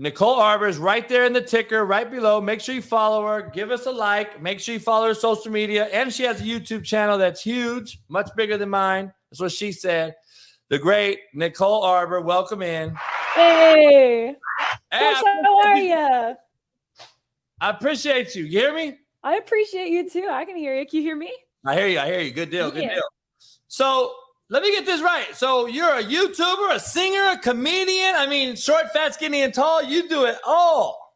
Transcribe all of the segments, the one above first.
Nicole Arbour is right there in the ticker, right below. Make sure you follow her. Give us a like. Make sure you follow her social media. And she has a YouTube channel that's huge, much bigger than mine. That's what she said. The great Nicole Arbour. Welcome in. Hey. Coach, how are you? I appreciate you. You hear me? I appreciate you too. I can hear you. Can you hear me? I hear you. I hear you. Good deal. Good deal. So let me get this right. So you're a YouTuber, a singer, a comedian. I mean, short, fat, skinny, and tall. You do it all.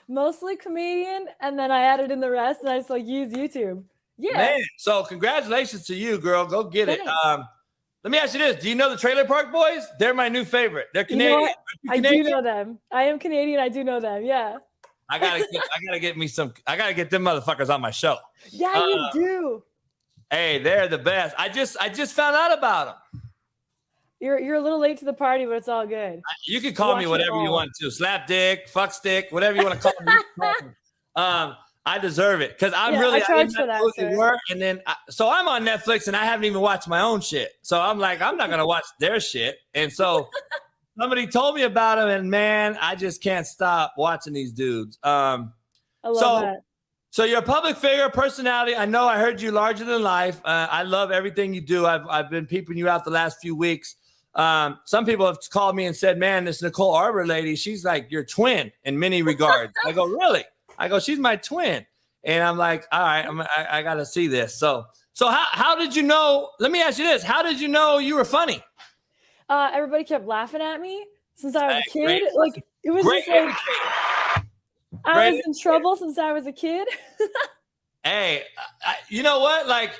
Mostly comedian, and then I added in the rest, and I just like use YouTube. Yeah. Man, so congratulations to you, girl. Go get it. Let me ask you this. Do you know the Trailer Park Boys? They're my new favorite. They're Canadian. You know I do know them. I am Canadian. I do know them. Yeah. I gotta get them motherfuckers on my show. Yeah, you do. Hey, they're the best. I just found out about them. You're a little late to the party, but it's all good. You can call me whatever you want to. Slap dick, fuck stick, whatever you want to call me. I deserve it because I'm really I charge for that, work, and then so I'm on Netflix and I haven't even watched my own shit. So I'm like, I'm not gonna watch their shit. And so somebody told me about them, and man, I just can't stop watching these dudes. I love that. So you're a public figure, personality. I know I heard you larger than life. I love everything you do. I've been peeping you out the last few weeks. Some people have called me and said, man, this Nicole Arbour lady, she's like your twin in many regards. I go, really? I go, she's my twin. And I'm like, all right, I got to see this. So how did you know? Let me ask you this. How did you know you were funny? Everybody kept laughing at me since I was a kid. Like it was just like I was in trouble since I was a kid. Hey, you know what? Like,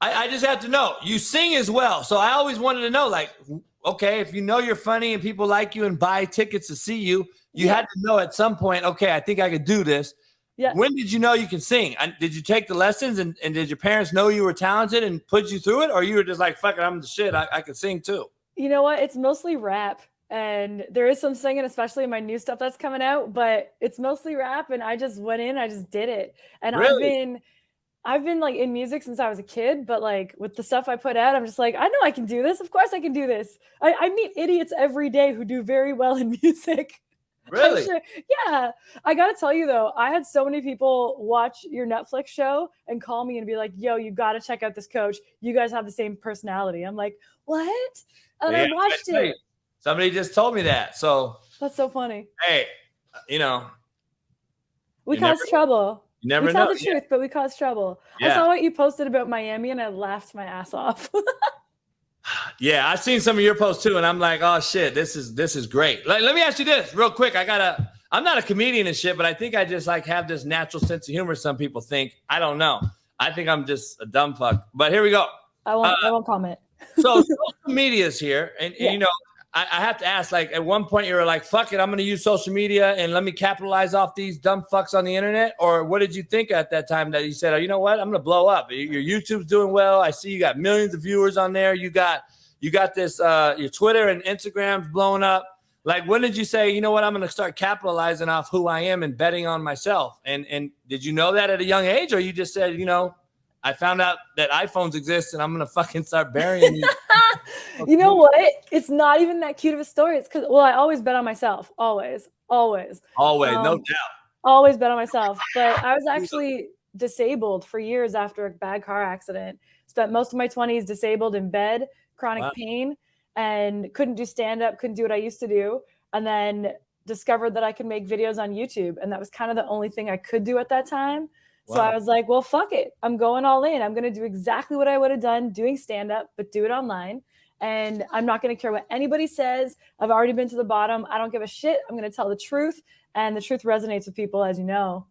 I just have to know. You sing as well. So I always wanted to know, like, okay, if you know you're funny and people like you and buy tickets to see you, you had to know at some point, okay, I think I could do this. Yeah. When did you know you can sing? Did you take the lessons and did your parents know you were talented and put you through it? Or you were just like, fuck it, I'm the shit. I can sing too. You know what? It's mostly rap. And there is some singing, especially in my new stuff that's coming out, but it's mostly rap. And I just went in, I just did it. And really? I've been like in music since I was a kid, but like with the stuff I put out, I'm just like, I know I can do this. Of course I can do this. I meet idiots every day who do very well in music. Really? Sure. Yeah. I got to tell you though, I had so many people watch your Netflix show and call me and be like, yo, you got to check out this coach. You guys have the same personality. I'm like, what? And I watched it. Somebody just told me that. So that's so funny. Hey, you know, we cause trouble. You never know. We tell the truth, but we cause trouble. Yeah. I saw what you posted about Miami and I laughed my ass off. Yeah, I've seen some of your posts too, and I'm like, oh shit, this is great. Let me ask you this real quick. I'm not a comedian and shit, but I think I just like have this natural sense of humor. Some people think. I don't know. I think I'm just a dumb fuck. But here we go. I won't comment. So social media is here, and you know, I have to ask, like, at one point you were like, fuck it, I'm going to use social media and let me capitalize off these dumb fucks on the internet? Or what did you think at that time that you said, oh, you know what, I'm going to blow up? Your YouTube's doing well. I see you got millions of viewers on there. You got this, your Twitter and Instagram's blowing up. Like, when did you say, you know what, I'm going to start capitalizing off who I am and betting on myself? And did you know that at a young age? Or you just said, you know, I found out that iPhones exist and I'm going to fucking start burying you. You know what? It's not even that cute of a story. It's because, well, I always bet on myself. Always. No doubt. Always bet on myself. But I was actually disabled for years after a bad car accident. Spent most of my 20s disabled in bed, chronic pain, and couldn't do stand-up, couldn't do what I used to do. And then discovered that I could make videos on YouTube. And that was kind of the only thing I could do at that time. So I was like, well, fuck it. I'm going all in. I'm going to do exactly what I would have done doing stand-up, but do it online. And I'm not going to care what anybody says. I've already been to the bottom. I don't give a shit. I'm going to tell the truth. And the truth resonates with people, as you know.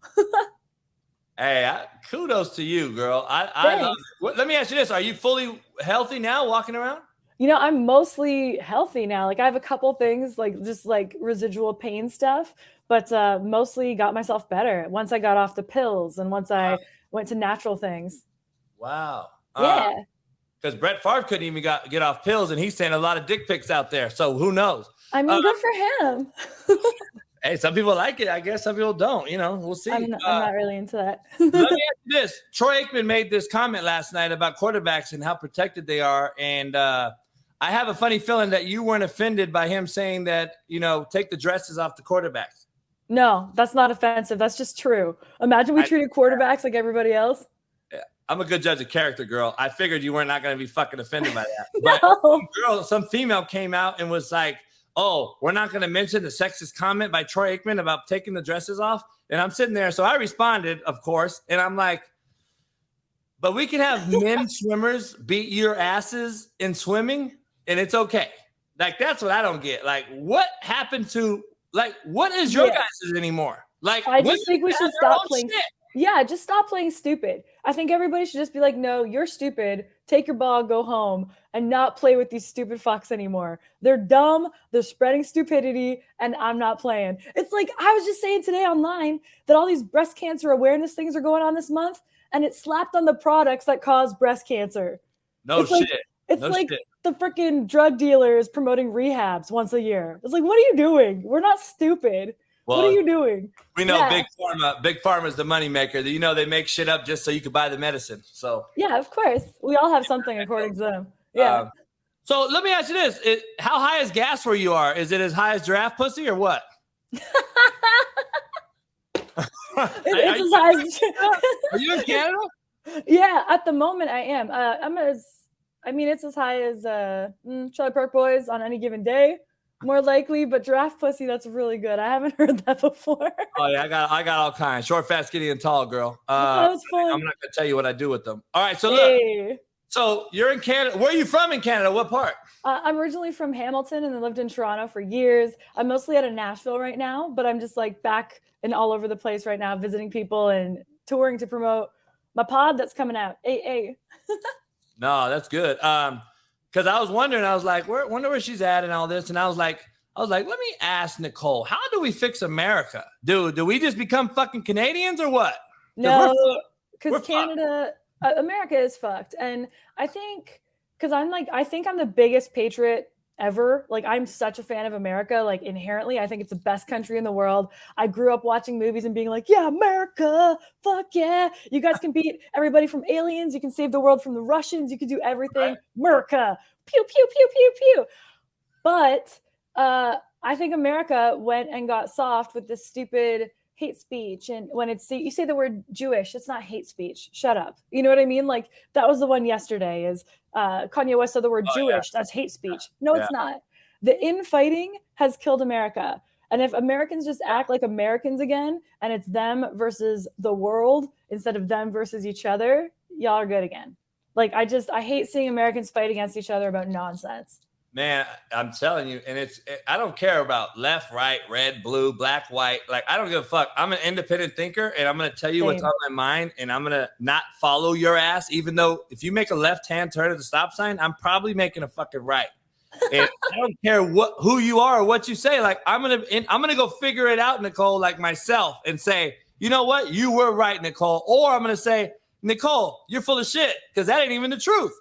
Hey, kudos to you, girl. I love it. Let me ask you this. Are you fully healthy now, walking around? You know, I'm mostly healthy now. Like, I have a couple things, like just like residual pain stuff, but mostly got myself better once I got off the pills and once I went to natural things. Wow. Yeah. Because Brett Favre couldn't even get off pills, and he's sending a lot of dick pics out there. So who knows? I mean, good for him. Hey, some people like it. I guess some people don't. You know, we'll see. I'm not really into that. Let me ask you this. Troy Aikman made this comment last night about quarterbacks and how protected they are. And I have a funny feeling that you weren't offended by him saying that, take the dresses off the quarterbacks. No, that's not offensive. That's just true. Imagine we treated quarterbacks like everybody else. Yeah, I'm a good judge of character, girl. I figured you were not going to be fucking offended by that. No. But some female came out and was like, oh, we're not going to mention the sexist comment by Troy Aikman about taking the dresses off. And I'm sitting there. So I responded, of course. And I'm like, but we can have men swimmers beat your asses in swimming and it's okay. Like, that's what I don't get. Like, what happened to, like, what is your guys' anymore? Like, I just think we should stop playing. Shit. Yeah, just stop playing stupid. I think everybody should just be like, no, you're stupid. Take your ball, go home, and not play with these stupid fucks anymore. They're dumb. They're spreading stupidity, and I'm not playing. It's like, I was just saying today online that all these breast cancer awareness things are going on this month, and it slapped on the products that cause breast cancer. It's shit. It's like the freaking drug dealers promoting rehabs once a year. It's like, what are you doing? We're not stupid. Well, what are you doing? We know Big Pharma is the moneymaker. They make shit up just so you could buy the medicine. So yeah, of course. We all have something according to them. Yeah. So let me ask you this. How high is gas where you are? Is it as high as giraffe pussy or what? It's as high as... Are you in Canada? Yeah, at the moment I am. It's as high as Charlie Park Boys on any given day. More likely, but giraffe pussy, that's really good. I haven't heard that before. Oh yeah, I got all kinds. Short, fat, skinny, and tall, girl. That was fun. I'm not gonna tell you what I do with them. All right, so look. So you're in Canada. Where are you from in Canada? What part? I'm originally from Hamilton and then lived in Toronto for years. I'm mostly out of Nashville right now, but I'm just like back and all over the place right now, visiting people and touring to promote my pod that's coming out. AA. No, that's good. Because I was wondering, I was like, wonder where she's at and all this. And I was like, let me ask Nicole, how do we fix America? Do we just become fucking Canadians or what? No, because Canada, America is fucked. And I think, I think I'm the biggest patriot ever. Like, I'm such a fan of America. Like, inherently, I think it's the best country in the world. I grew up watching movies and being like, yeah, America, fuck yeah. You guys can beat everybody from aliens. You can save the world from the Russians. You can do everything. Right. America, pew, pew, pew, pew, pew. But I think America went and got soft with this stupid hate speech. And when you say the word Jewish, it's not hate speech. Shut up. You know what I mean? Like, that was the one yesterday is Kanye West said the word Jewish. Yeah. That's hate speech. No, it's not. The infighting has killed America. And if Americans just act like Americans again, and it's them versus the world instead of them versus each other, y'all are good again. Like, I hate seeing Americans fight against each other about nonsense. Man, I'm telling you, and I don't care about left, right, red, blue, black, white. Like, I don't give a fuck. I'm an independent thinker, and I'm going to tell you what's on my mind, and I'm going to not follow your ass, even though if you make a left-hand turn at the stop sign, I'm probably making a fucking right. And I don't care who you are or what you say. Like, I'm gonna go figure it out, Nicole, like myself, and say, you know what? You were right, Nicole. Or I'm going to say, Nicole, you're full of shit, because that ain't even the truth.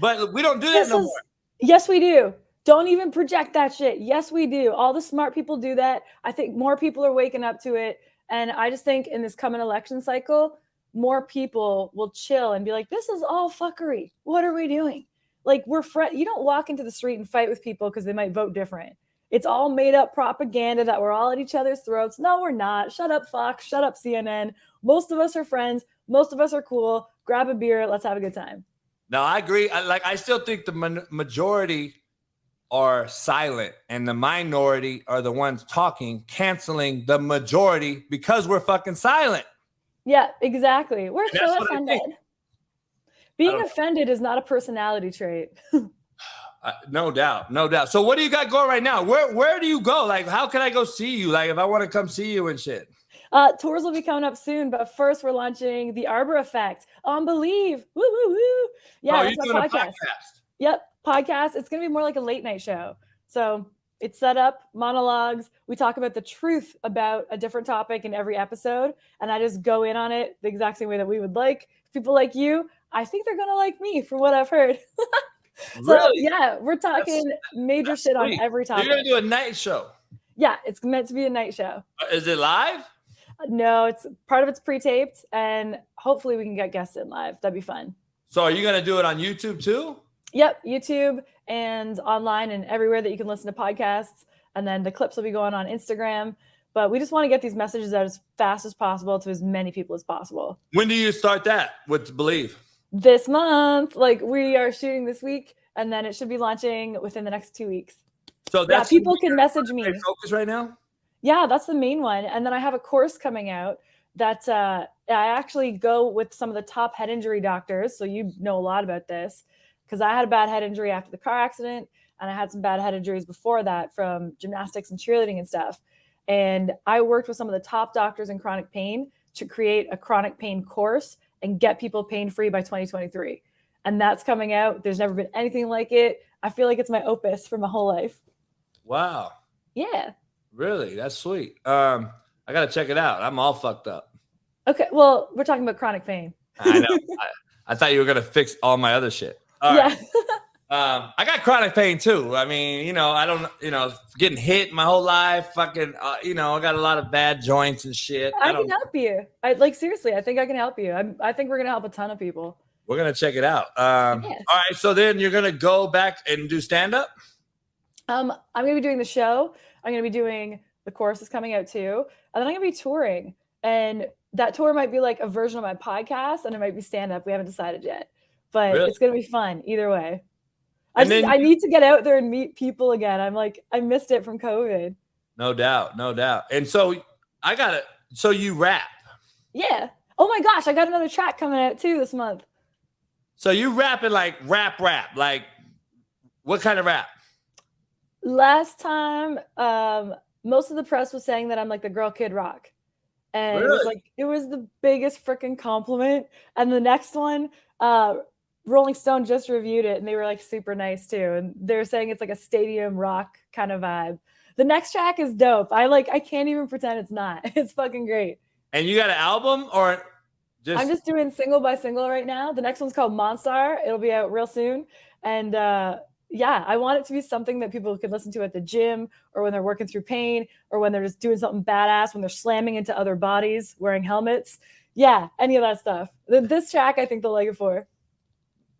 But we don't do that no more. Yes, we do. Don't even project that shit. Yes, we do. All the smart people do that. I think more people are waking up to it. And I just think in this coming election cycle, more people will chill and be like, this is all fuckery. What are we doing? Like, you don't walk into the street and fight with people because they might vote different. It's all made up propaganda that we're all at each other's throats. No, we're not. Shut up, Fox. Shut up, CNN. Most of us are friends. Most of us are cool. Grab a beer. Let's have a good time. No, I agree. I still think the majority are silent and the minority are the ones talking, canceling the majority because we're fucking silent. Yeah, exactly. We're so offended. Being offended is not a personality trait. No doubt. So what do you got going right now? Where do you go? Like, how can I go see you? Like, if I want to come see you and shit. Tours will be coming up soon, but first we're launching the Arbour Effect on Believe. Woo, woo, woo. Yeah, that's my podcast. Yep, podcast. It's going to be more like a late night show. So it's set up, monologues. We talk about the truth about a different topic in every episode. And I just go in on it the exact same way that we would like. People like you, I think they're going to like me from what I've heard. So really? Yeah, we're talking major shit on every topic. You're going to do a night show? Yeah, it's meant to be a night show. Is it live? No, it's part of it's pre-taped, and hopefully we can get guests in live. That'd be fun. So are you going to do it on YouTube too? Yep, YouTube and online and everywhere that you can listen to podcasts. And then the clips will be going on Instagram. But we just want to get these messages out as fast as possible to as many people as possible. When do you start that with Believe? This month. Like, we are shooting this week, and then it should be launching within the next 2 weeks. So that's people can message me. Focus right now? Yeah, that's the main one. And then I have a course coming out that I actually go with some of the top head injury doctors. So you know a lot about this, because I had a bad head injury after the car accident, and I had some bad head injuries before that from gymnastics and cheerleading and stuff. And I worked with some of the top doctors in chronic pain to create a chronic pain course and get people pain-free by 2023. And that's coming out. There's never been anything like it. I feel like it's my opus for my whole life. Wow. Yeah. Really? That's sweet. I got to check it out. I'm all fucked up. Okay. Well, we're talking about chronic pain. I know. I thought you were going to fix all my other shit. All right. I got chronic pain too. I mean, I don't, getting hit my whole life. Fucking, I got a lot of bad joints and shit. I can help you. Seriously, I think I can help you. I think we're going to help a ton of people. We're going to check it out. All right. So then you're going to go back and do stand-up? I'm going to be doing the show. I'm going to be doing the course is coming out too. And then I'm going to be touring. And that tour might be like a version of my podcast, and it might be stand-up. We haven't decided yet. But It's going to be fun either way. I need to get out there and meet people again. I missed it from COVID. No doubt. And so so you rap. Yeah. Oh my gosh, I got another track coming out too this month. So you rapping like rap, like what kind of rap? Last time, most of the press was saying that I'm like the girl Kid Rock. And really? it was the biggest freaking compliment. And the next one, Rolling Stone just reviewed it, and they were like super nice too. And they're saying it's like a stadium rock kind of vibe. The next track is dope. I can't even pretend it's not. It's fucking great. And you got an album or just? I'm just doing single by single right now. The next one's called Monstar. It'll be out real soon. And I want it to be something that people can listen to at the gym, or when they're working through pain, or when they're just doing something badass, when they're slamming into other bodies, wearing helmets. Yeah, any of that stuff. This track, I think they'll like it for.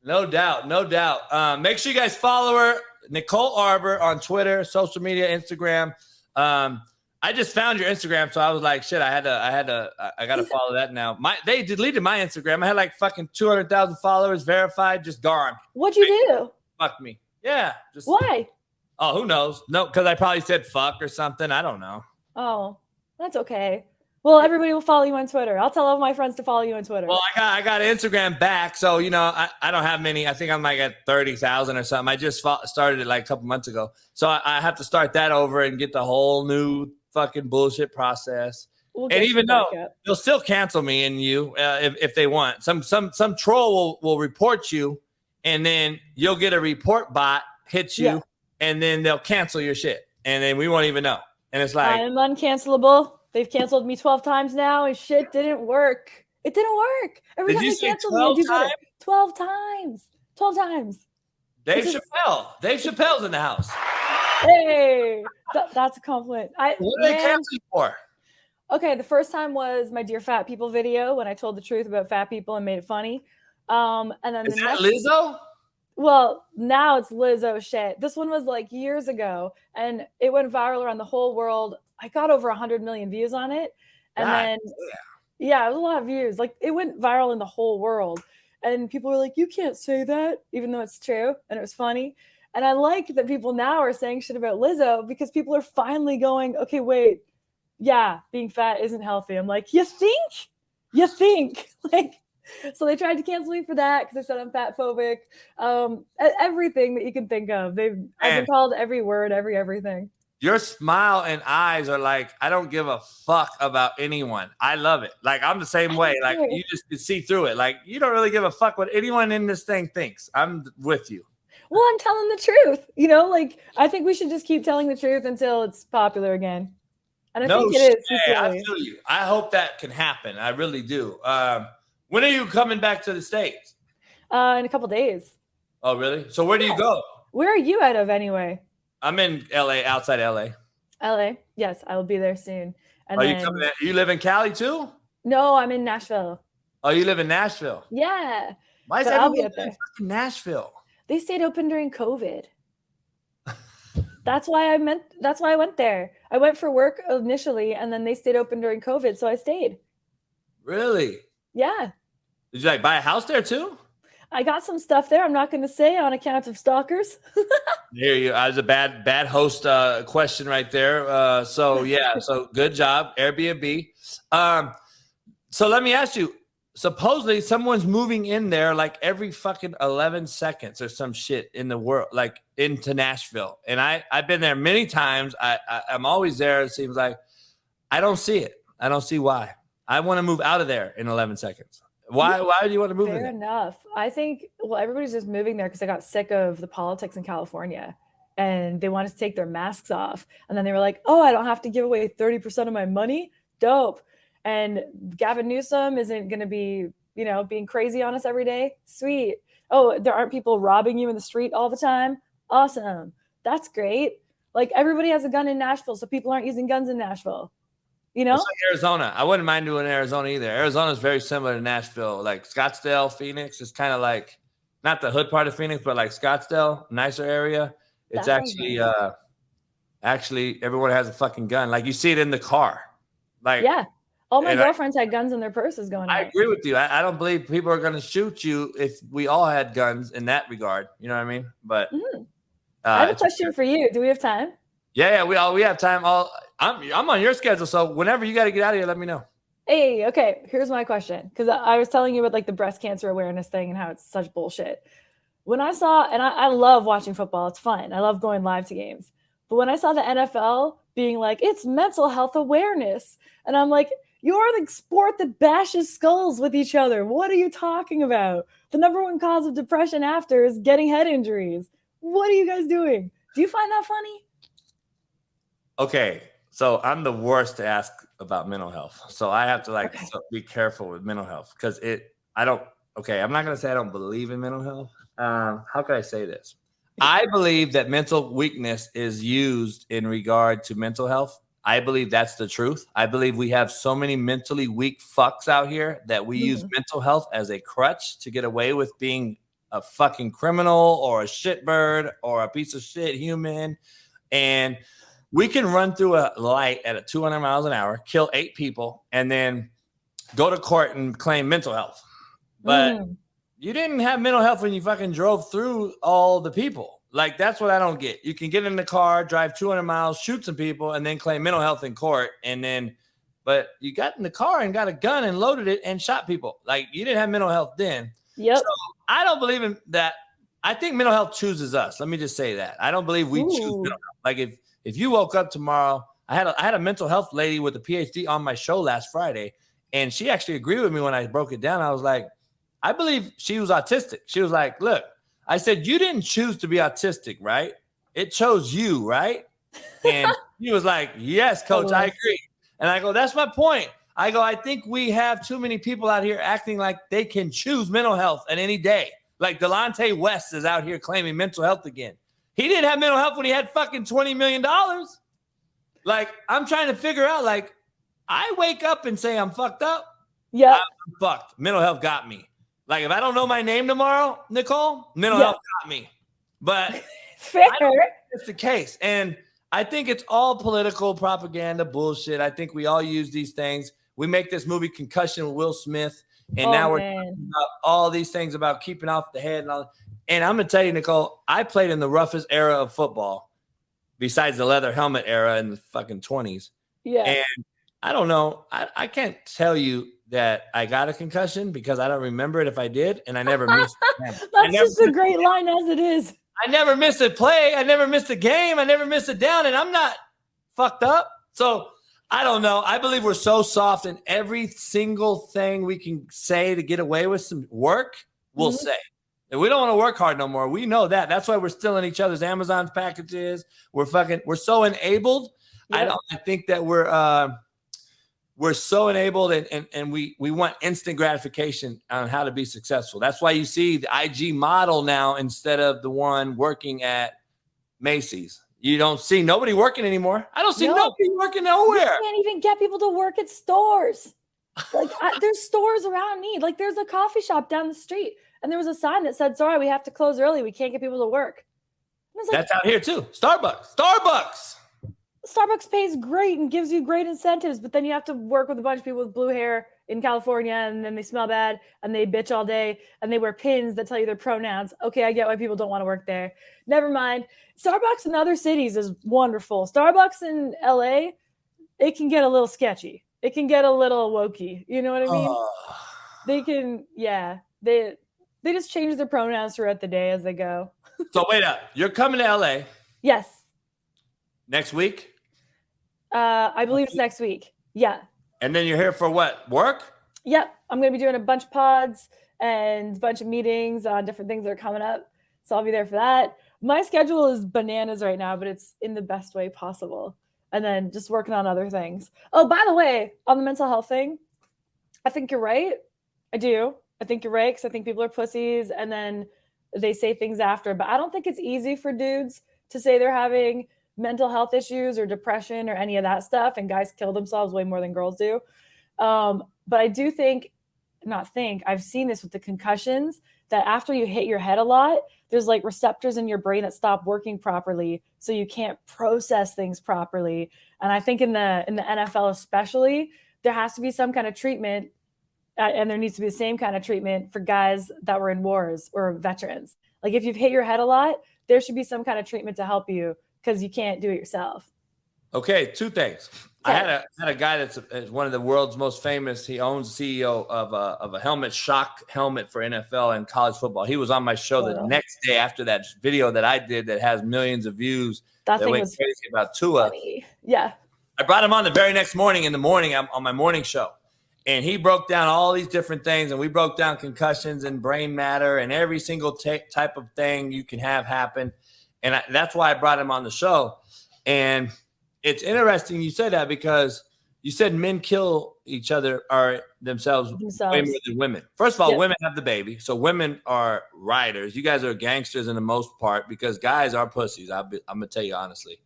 No doubt. Make sure you guys follow her, Nicole Arbour, on Twitter, social media, Instagram. I just found your Instagram, so I was like, shit, I gotta follow that now. They deleted my Instagram. I had like fucking 200,000 followers, verified, just gone. What'd you do? Fuck me. Yeah. Why? Oh, who knows? No, because I probably said fuck or something. I don't know. Oh, that's okay. Well, everybody will follow you on Twitter. I'll tell all my friends to follow you on Twitter. Well, I got Instagram back, so I don't have many. I think I'm like at 30,000 or something. I just started it like a couple months ago, so I have to start that over and get the whole new fucking bullshit process. And even though they'll still cancel me and you if they want, some troll will report you, and then you'll get a report bot hit you, and then they'll cancel your shit, and then we won't even know. And it's like, I'm uncancelable. They've canceled me 12 times now, and shit didn't work. It didn't work. Every time they canceled me, I do better. 12 times. 12 times. Dave Chappelle's in the house. Hey, that's a compliment. What did they cancel you for? Okay, the first time was my Dear Fat People video, when I told the truth about fat people and made it funny. And then is that Lizzo? Well, now it's Lizzo shit. This one was like years ago, and it went viral around the whole world. I got over 100 million views on it. And then, it was a lot of views. Like, it went viral in the whole world. And people were like, you can't say that, even though it's true. And it was funny. And I like that people now are saying shit about Lizzo, because people are finally going, okay, wait. Yeah, being fat isn't healthy. I'm like, you think? Like, so they tried to cancel me for that because they said I'm fat phobic. Everything that you can think of. I've been called every word, everything. Your smile and eyes are like, I don't give a fuck about anyone. I love it. Like, I'm the same way. Like, you just can see through it. Like, you don't really give a fuck what anyone in this thing thinks. I'm with you. Well, I'm telling the truth. Like, I think we should just keep telling the truth until it's popular again. And I think it is. Hey, I feel you. I hope that can happen. I really do. When are you coming back to the States? In a couple days. Oh, really? So where do you go? Where are you out of anyway? I'm in LA, outside LA. LA? Yes, I will be there soon. And you coming? You live in Cali too? No, I'm in Nashville. Oh, you live in Nashville? Yeah. Why is everyone in Nashville? They stayed open during COVID. That's why I went there. I went for work initially, and then they stayed open during COVID, so I stayed. Really? Yeah. Did you like buy a house there too? I got some stuff there. I'm not going to say on account of stalkers. Here you. I was a bad host question right there. So yeah. So good job, Airbnb. So let me ask you. Supposedly, someone's moving in there like every fucking 11 seconds or some shit in the world, like into Nashville. And I've been there many times. I'm always there. It seems like I don't see it. I don't see why. I want to move out of there in 11 seconds. Why do you want to move in there? Fair enough. I think, well, everybody's just moving there because they got sick of the politics in California and they wanted to take their masks off. And then they were like, oh, I don't have to give away 30% of my money. Dope. And Gavin Newsom isn't going to be, being crazy on us every day. Sweet. Oh, there aren't people robbing you in the street all the time. Awesome. That's great. Like everybody has a gun in Nashville, so people aren't using guns in Nashville. It's like Arizona. I wouldn't mind doing Arizona either. Arizona is very similar to Nashville. Like Scottsdale, Phoenix is kind of like not the hood part of Phoenix, but like Scottsdale, nicer area. It's actually everyone has a fucking gun. Like you see it in the car. Like yeah. All my girlfriends had guns in their purses going I agree with you. I don't believe people are going to shoot you if we all had guns in that regard. You know what I mean? But I have a question for you. Do we have time? Yeah, we have time. I'm on your schedule, so whenever you got to get out of here, let me know. Hey, okay. Here's my question, because I was telling you about like the breast cancer awareness thing and how it's such bullshit. When I saw, and I love watching football, it's fun. I love going live to games. But when I saw the NFL being like, it's mental health awareness, and I'm like, you're the sport that bashes skulls with each other. What are you talking about? The number one cause of depression after is getting head injuries. What are you guys doing? Do you find that funny? Okay, so I'm the worst to ask about mental health. So I have to be careful with mental health because I'm not going to say I don't believe in mental health. How can I say this? I believe that mental weakness is used in regard to mental health. I believe that's the truth. I believe we have so many mentally weak fucks out here that we use mental health as a crutch to get away with being a fucking criminal or a shitbird or a piece of shit human. And we can run through a light at 200 miles an hour, kill 8 people, and then go to court and claim mental health. But you didn't have mental health when you fucking drove through all the people. Like, that's what I don't get. You can get in the car, drive 200 miles, shoot some people, and then claim mental health in court. But you got in the car and got a gun and loaded it and shot people. Like, you didn't have mental health then. Yep. So I don't believe in that. I think mental health chooses us. Let me just say that. I don't believe we choose mental health. Like, if you woke up tomorrow, I had a mental health lady with a PhD on my show last Friday, and she actually agreed with me when I broke it down. I was like, I believe she was autistic. She was like, look, I said, you didn't choose to be autistic, right? It chose you, right? And he was like, yes, coach, I agree. And I go, that's my point. I go, I think we have too many people out here acting like they can choose mental health at any day. Like Delonte West is out here claiming mental health again. He didn't have mental health when he had fucking $20 million. Like, I'm trying to figure out, like, I wake up and say I'm fucked up. Yeah. I'm fucked. Mental health got me. Like, if I don't know my name tomorrow, Nicole, mental health got me. But fair. I don't think it's the case. And I think it's all political propaganda bullshit. I think we all use these things. We make this movie Concussion with Will Smith. And now we're talking about all these things about keeping off the head and all. And I'm going to tell you, Nicole, I played in the roughest era of football besides the leather helmet era in the fucking 20s. Yeah. And I don't know. I can't tell you that I got a concussion because I don't remember it if I did. And I never missed it. That's just a great line as it is. I never missed a play. I never missed a game. I never missed a down. And I'm not fucked up. So I don't know. I believe we're so soft in every single thing we can say to get away with some work, we'll say. And we don't want to work hard no more. We know that. That's why we're still in each other's Amazon packages. We're so enabled. Yep. I think that we're so enabled and we want instant gratification on how to be successful. That's why you see the IG model now instead of the one working at Macy's. You don't see nobody working anymore. I don't see nobody working nowhere. You can't even get people to work at stores. Like there's stores around me. Like there's a coffee shop down the street. And there was a sign that said, sorry, we have to close early. We can't get people to work. was like, that's out here too. Starbucks pays great and gives you great incentives, but then you have to work with a bunch of people with blue hair in California, and then they smell bad and they bitch all day and they wear pins that tell you their pronouns. Okay, I get why people don't want to work there. Never mind. Starbucks in other cities is wonderful. Starbucks in LA, it can get a little sketchy. It can get a little wokey. You know what I mean? They can, they just change their pronouns throughout the day as they go. So wait up. You're coming to LA. Yes. Next week? I believe it's next week. Yeah. And then you're here for what? Work? Yep. I'm going to be doing a bunch of pods and a bunch of meetings on different things that are coming up. So I'll be there for that. My schedule is bananas right now, but it's in the best way possible. And then just working on other things. Oh, by the way, on the mental health thing, I think you're right. I do. I think you're right because I think people are pussies and then they say things after. But I don't think it's easy for dudes to say they're having mental health issues or depression or any of that stuff. And guys kill themselves way more than girls do. But I do I've seen this with the concussions, that after you hit your head a lot, there's like receptors in your brain that stop working properly. So you can't process things properly. And I think in the NFL especially, there has to be some kind of treatment, and there needs to be the same kind of treatment for guys that were in wars or veterans. Like if you've hit your head a lot, there should be some kind of treatment to help you because you can't do it yourself. Okay, two things. Okay. I had a guy that's one of the world's most famous. He owns CEO of a helmet, shock helmet for NFL and college football. He was on my show the next day after that video that I did that has millions of views. That thing went was crazy about Tua. Funny. Yeah. I brought him on the very next morning on my morning show. And he broke down all these different things, and we broke down concussions and brain matter and every single type of thing you can have happen. And that's why I brought him on the show. And it's interesting you said that because you said men kill each other or themselves way more than women. First of all, women have the baby. So women are riders. You guys are gangsters in the most part because guys are pussies. I'm going to tell you honestly.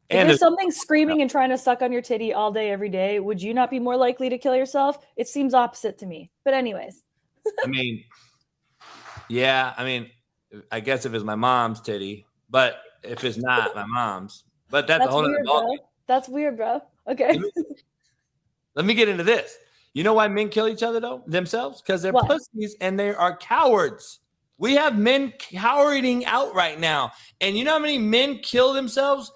If there's something screaming and trying to suck on your titty all day, every day, would you not be more likely to kill yourself? It seems opposite to me. But anyways. I I guess if it's my mom's titty, but if it's not my mom's, but that's a whole other ballgame. That's weird, bro. Okay. Let me get into this. You know why men kill each other themselves? Because they're pussies and they are cowards. We have men cowarding out right now. And you know how many men kill themselves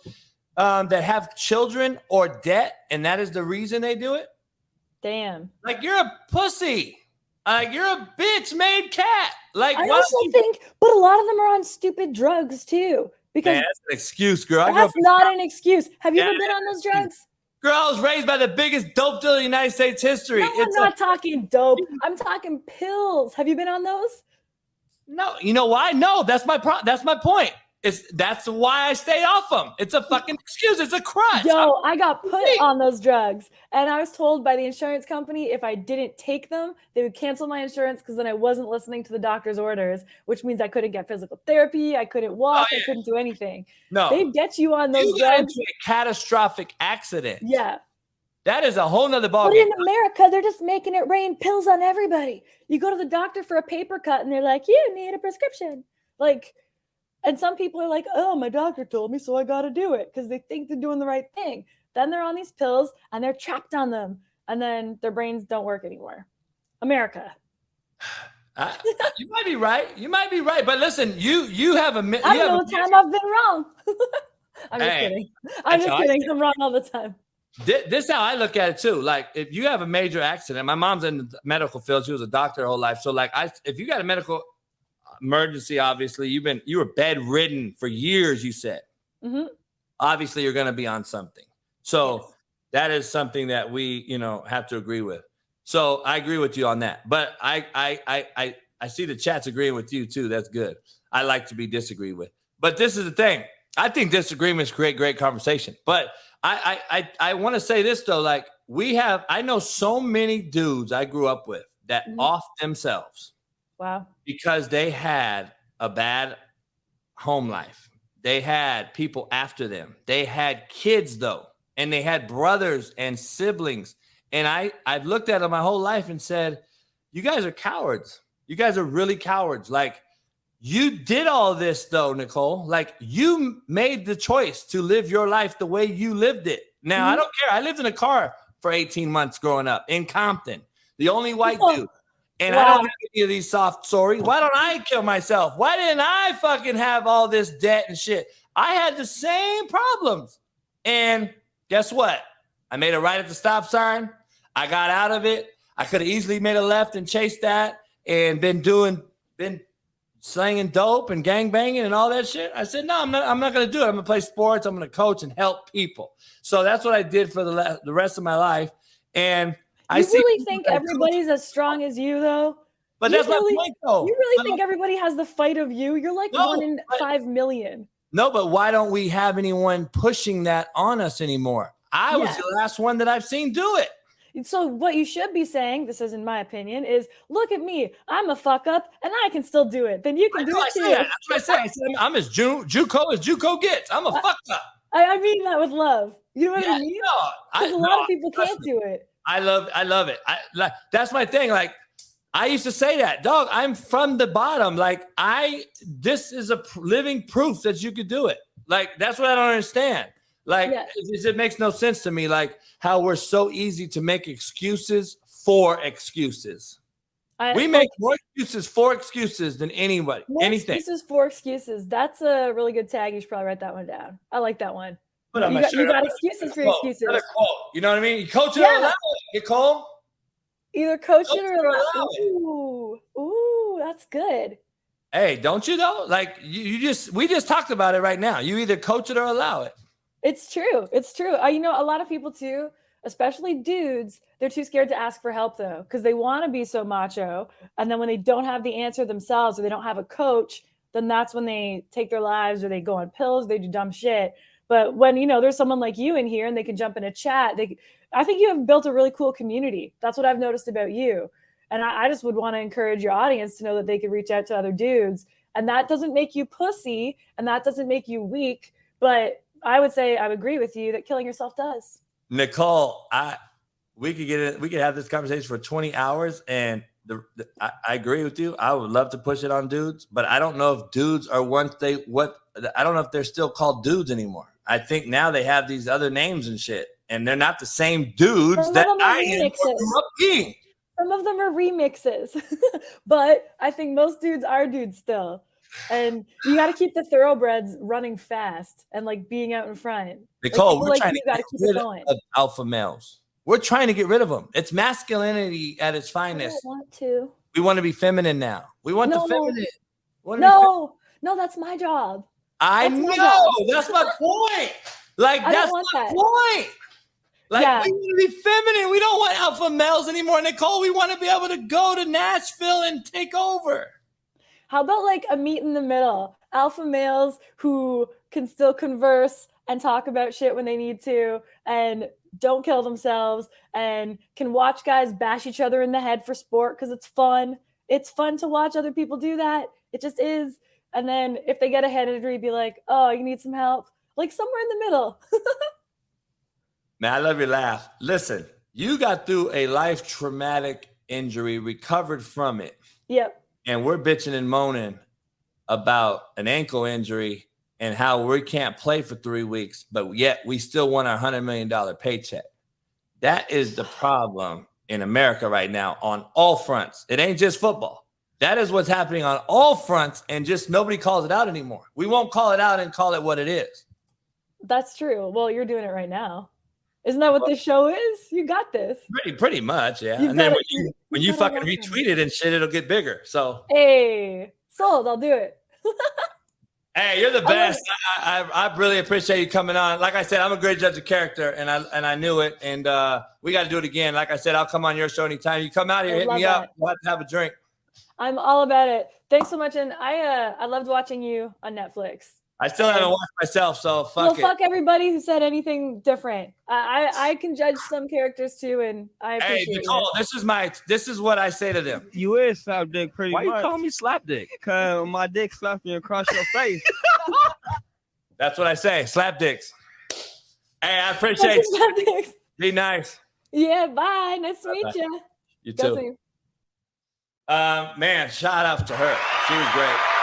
that have children or debt, and that is the reason they do it? Damn. Like, you're a pussy. You're a bitch-made cat. Like, I also think, but a lot of them are on stupid drugs too. Because that's an excuse, girl. That's not an excuse. Have you ever been on those drugs? Girl, I was raised by the biggest dope dealer in United States history. No, I'm not talking dope. I'm talking pills. Have you been on those? No. You know why? No, that's my point. That's why I stay off them. It's a fucking excuse. It's a crutch. Yo, I got put on those drugs. And I was told by the insurance company if I didn't take them, they would cancel my insurance because then I wasn't listening to the doctor's orders, which means I couldn't get physical therapy. I couldn't walk. I couldn't do anything. No. They get you on those drugs. Got into a catastrophic accident. Yeah. That is a whole nother ballgame. But in America, they're just making it rain pills on everybody. You go to the doctor for a paper cut and they're like, you need a prescription. And some people are like, oh, my doctor told me, so I got to do it because they think they're doing the right thing. Then they're on these pills and they're trapped on them. And then their brains don't work anymore. America. You might be right. But listen, you have a... I don't know what time I've been wrong. I'm just kidding. I'm I'm wrong all the time. This is how I look at it too. Like, if you have a major accident, my mom's in the medical field. She was a doctor her whole life. So if you got a medical emergency, obviously you were bedridden for years, you said. Mm-hmm. Obviously you're going to be on something. So that is something that we, have to agree with. So I agree with you on that, but I see the chat's agreeing with you too. That's good. I like to be disagreed with, but this is the thing. I think disagreements create great conversation, but I want to say this though. Like, I know so many dudes I grew up with that off themselves. Wow. Because they had a bad home life. They had people after them. They had kids, though, and they had brothers and siblings. And I've looked at them my whole life and said, you guys are cowards. You guys are really cowards. Like, you did all this though, Nicole. Like you made the choice to live your life the way you lived it. Now, I don't care. I lived in a car for 18 months growing up in Compton, the only white dude. And I don't have any of these soft stories. Why don't I kill myself? Why didn't I fucking have all this debt and shit? I had the same problems. And guess what? I made a right at the stop sign. I got out of it. I could have easily made a left and chased that and been slanging dope and gang banging and all that shit. I said, no, I'm not going to do it. I'm going to play sports. I'm going to coach and help people. So that's what I did for the rest of my life. And I really think everybody's as strong as you, though? But that's my point, though. You really think everybody has the fight of you? You're like 1 in 5 million. No, but why don't we have anyone pushing that on us anymore? I was the last one that I've seen do it. So what you should be saying, this is in my opinion, is look at me. I'm a fuck up and I can still do it. Then you can do it too. That's what I say. I said I'm as JUCO as JUCO gets. I'm a fuck up. I mean that with love. You know what I mean? Because a lot of people can't do it. I love it. That's my thing. Like I used to say that, dog, I'm from the bottom. Like this is a living proof that you could do it. Like, that's what I don't understand. Like, it makes no sense to me, like how we're so easy to make excuses for excuses. We make more excuses for excuses than anybody. Anything. Excuses for excuses. That's a really good tag. You should probably write that one down. I like that one. You got excuses for excuses. You know what I mean? You coach it or allow it, Nicole. Either coach it or allow it. Ooh, that's good. Hey, don't you though? Like we just talked about it right now. You either coach it or allow it. It's true. It's true. You know, a lot of people too, especially dudes, they're too scared to ask for help though, because they want to be so macho. And then when they don't have the answer themselves or they don't have a coach, then that's when they take their lives or they go on pills, they do dumb shit. But when, you know, there's someone like you in here and they can jump in a chat, I think you have built a really cool community. That's what I've noticed about you. And I just would want to encourage your audience to know that they could reach out to other dudes. And that doesn't make you pussy and that doesn't make you weak. But I would say I would agree with you that killing yourself does. Nicole, we could have this conversation for 20 hours and I agree with you. I would love to push it on dudes, but I don't know if dudes are I don't know if they're still called dudes anymore. I think now they have these other names and shit, and they're not the same dudes that I am grew up being. Some of them are remixes, but I think most dudes are dudes still. And you got to keep the thoroughbreds running fast and like being out in front. Nicole, we're trying to get rid of alpha males. We're trying to get rid of them. It's masculinity at its finest. I don't want to. We want to be feminine now. We want the feminine. No, that's my job. I know. That's my point. Like, that's my point. Like, we want to be feminine. We don't want alpha males anymore, Nicole. We want to be able to go to Nashville and take over. How about like a meet in the middle? Alpha males who can still converse and talk about shit when they need to and don't kill themselves and can watch guys bash each other in the head for sport because it's fun. It's fun to watch other people do that. It just is. And then if they get a head injury, be like, oh, you need some help. Like somewhere in the middle. Man, I love your laugh. Listen, you got through a life traumatic injury, recovered from it. Yep. And we're bitching and moaning about an ankle injury and how we can't play for 3 weeks, but yet we still want our $100 million paycheck. That is the problem in America right now on all fronts. It ain't just football. That is what's happening on all fronts, and just nobody calls it out anymore. We won't call it out and call it what it is. That's true. Well, you're doing it right now. Isn't that what this show is? You got this. Pretty much, yeah. And then when you fucking retweet it and shit, it'll get bigger. So hey, sold. I'll do it. Hey, you're the best. I really appreciate you coming on. Like I said, I'm a great judge of character, and I knew it. And we got to do it again. Like I said, I'll come on your show anytime. You come out here, hit me up. We'll have to have a drink. I'm all about it. Thanks so much. And I loved watching you on Netflix. I still haven't watched myself, so fuck it. Fuck everybody who said anything different. I can judge some characters too, and I appreciate it. Nicole, this is what I say to them. You is slap dick pretty much. Why you call me slap dick? Because my dick slapped you across your face. That's what I say. Slap dicks. Hey, I appreciate it. Be nice. Yeah, bye. Nice to meet you. You too. Man, shout out to her. She was great.